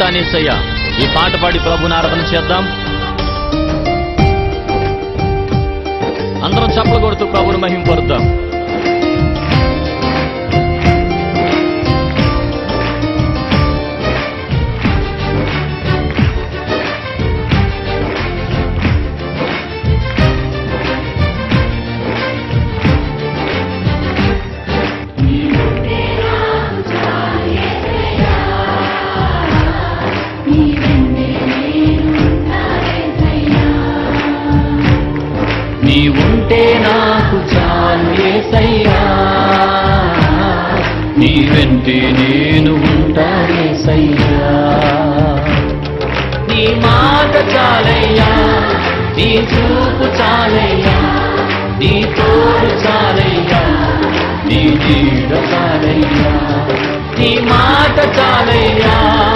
ఉంటానేసయ్యా. ఈ పాట పాడి ప్రభుని ఆరాధన చేద్దాం. అందరం చప్పలు కొడుతూ ప్రభుని మహింపరుద్దాం. నీవుంటే నాకు చాలు యేసయ్యా, నీ వెంటే నేను ఉంటా యేసయ్యా. నీ మాట చాలయ్యా, నీ చూపు చాలయ్యా, నీ తోడు చాలయ్యా, నీ నీడ చాలయ్యా. నీ మాట చాలయ్యా,